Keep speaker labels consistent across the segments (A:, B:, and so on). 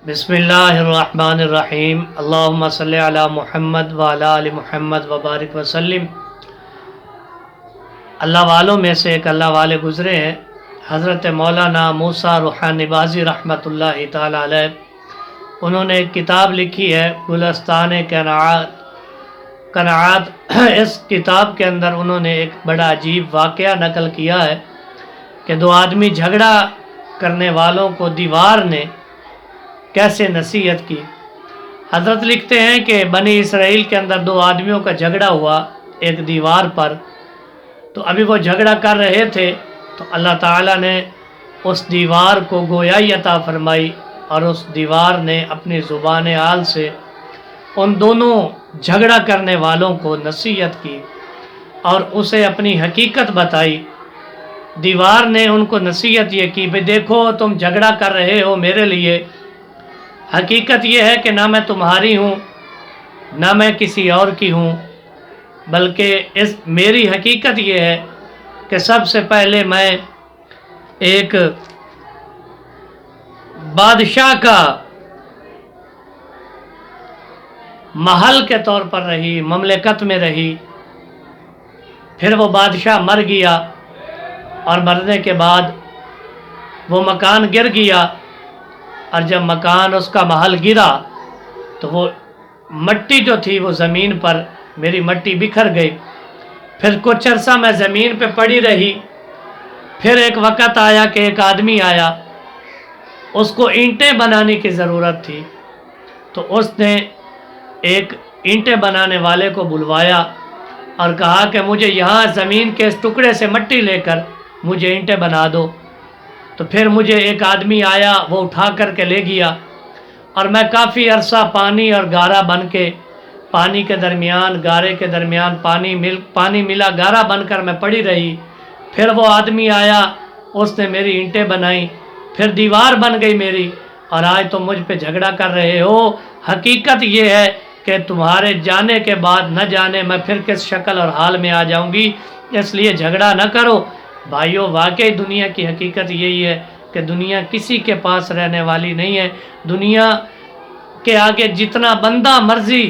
A: بسم اللہ الرحمن الرحیم اللہم صلی علی محمد وعلی آل محمد وبارک وسلم۔ اللہ والوں میں سے ایک اللہ والے گزرے ہیں، حضرت مولانا موسیٰ روحانی بازی رحمۃ اللہ تعالی علیہ۔ انہوں نے ایک کتاب لکھی ہے گلستان قناعات۔ اس کتاب کے اندر انہوں نے ایک بڑا عجیب واقعہ نقل کیا ہے کہ دو آدمی جھگڑا کرنے والوں کو دیوار نے کیسے نصیحت کی۔ حضرت لکھتے ہیں کہ بنی اسرائیل کے اندر دو آدمیوں کا جھگڑا ہوا ایک دیوار پر۔ تو ابھی وہ جھگڑا کر رہے تھے تو اللہ تعالیٰ نے اس دیوار کو گویائی عطا فرمائی، اور اس دیوار نے اپنی زبان حال سے ان دونوں جھگڑا کرنے والوں کو نصیحت کی اور اسے اپنی حقیقت بتائی۔ دیوار نے ان کو نصیحت یہ کی، بھئی دیکھو تم جھگڑا کر رہے ہو میرے لیے، حقیقت یہ ہے کہ نہ میں تمہاری ہوں نہ میں کسی اور کی ہوں، بلکہ میری حقیقت یہ ہے کہ سب سے پہلے میں ایک بادشاہ کا محل کے طور پر رہی، مملکت میں رہی، پھر وہ بادشاہ مر گیا، اور مرنے کے بعد وہ مکان گر گیا، اور جب مکان اس کا محل گرا تو وہ مٹی جو تھی وہ زمین پر میری مٹی بکھر گئی۔ پھر کچھ عرصہ میں زمین پہ پڑی رہی، پھر ایک وقت آیا کہ ایک آدمی آیا، اس کو اینٹیں بنانے کی ضرورت تھی، تو اس نے ایک اینٹیں بنانے والے کو بلوایا اور کہا کہ مجھے یہاں زمین کے اس ٹکڑے سے مٹی لے کر مجھے اینٹیں بنا دو۔ تو پھر مجھے ایک آدمی آیا، وہ اٹھا کر کے لے گیا، اور میں کافی عرصہ پانی اور گارا بن کے، پانی کے درمیان گارے کے درمیان پانی ملا گارا بن کر میں پڑی رہی۔ پھر وہ آدمی آیا، اس نے میری اینٹیں بنائیں، پھر دیوار بن گئی میری، اور آج تم مجھ پہ جھگڑا کر رہے ہو۔ حقیقت یہ ہے کہ تمہارے جانے کے بعد نہ جانے میں پھر کس شکل اور حال میں آ جاؤں گی، اس لیے جھگڑا نہ کرو۔ بھائیو، واقعی دنیا کی حقیقت یہی ہے کہ دنیا کسی کے پاس رہنے والی نہیں ہے۔ دنیا کے آگے جتنا بندہ مرضی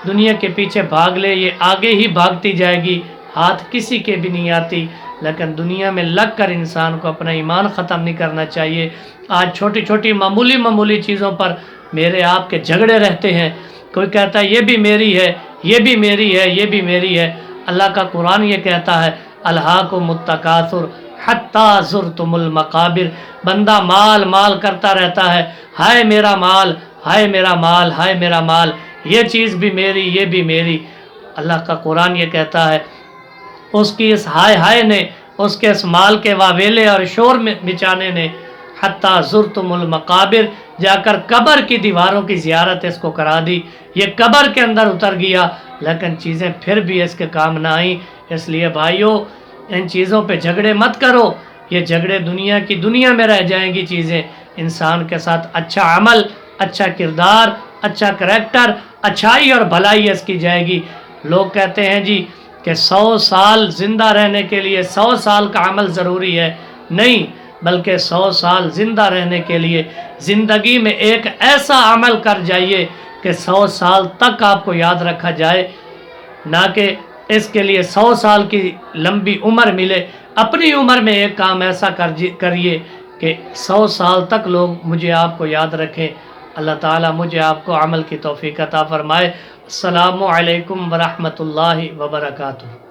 A: دنیا کے پیچھے بھاگ لے، یہ آگے ہی بھاگتی جائے گی، ہاتھ کسی کے بھی نہیں آتی۔ لیکن دنیا میں لگ کر انسان کو اپنا ایمان ختم نہیں کرنا چاہیے۔ آج چھوٹی چھوٹی معمولی چیزوں پر میرے آپ کے جھگڑے رہتے ہیں، کوئی کہتا ہے یہ بھی میری ہے، یہ بھی میری ہے، یہ بھی میری ہے۔ اللہ کا قرآن یہ کہتا ہے الہاکم التکاثر حتی زرتم المقابر۔ بندہ مال مال کرتا رہتا ہے، ہائے میرا مال، ہائے میرا مال، ہائے میرا مال، یہ چیز بھی میری، یہ بھی میری۔ اللہ کا قرآن یہ کہتا ہے اس کی اس ہائے ہائے نے، اس کے اس مال کے واویلے اور شور مچانے نے حتی زرتم المقابر، جا کر قبر کی دیواروں کی زیارت اس کو کرا دی۔ یہ قبر کے اندر اتر گیا، لیکن چیزیں پھر بھی اس کے کام نہ آئیں۔ اس لیے بھائیو، ان چیزوں پہ جھگڑے مت کرو، یہ جھگڑے دنیا میں رہ جائیں گی چیزیں۔ انسان کے ساتھ اچھا عمل، اچھا کردار، اچھا کریکٹر، اچھائی اور بھلائی اس کی جائے گی۔ لوگ کہتے ہیں جی کہ 100 سال زندہ رہنے کے لیے 100 سال کا عمل ضروری ہے، نہیں، بلکہ 100 سال زندہ رہنے کے لیے زندگی میں ایک ایسا عمل کر جائیے کہ 100 سال تک آپ کو یاد رکھا جائے، نہ کہ اس کے لیے 100 سال کی لمبی عمر ملے۔ اپنی عمر میں ایک کام ایسا کریے کہ 100 سال تک لوگ مجھے آپ کو یاد رکھیں۔ اللہ تعالیٰ مجھے آپ کو عمل کی توفیق عطا فرمائے۔ السلام علیکم ورحمۃ اللہ وبرکاتہ۔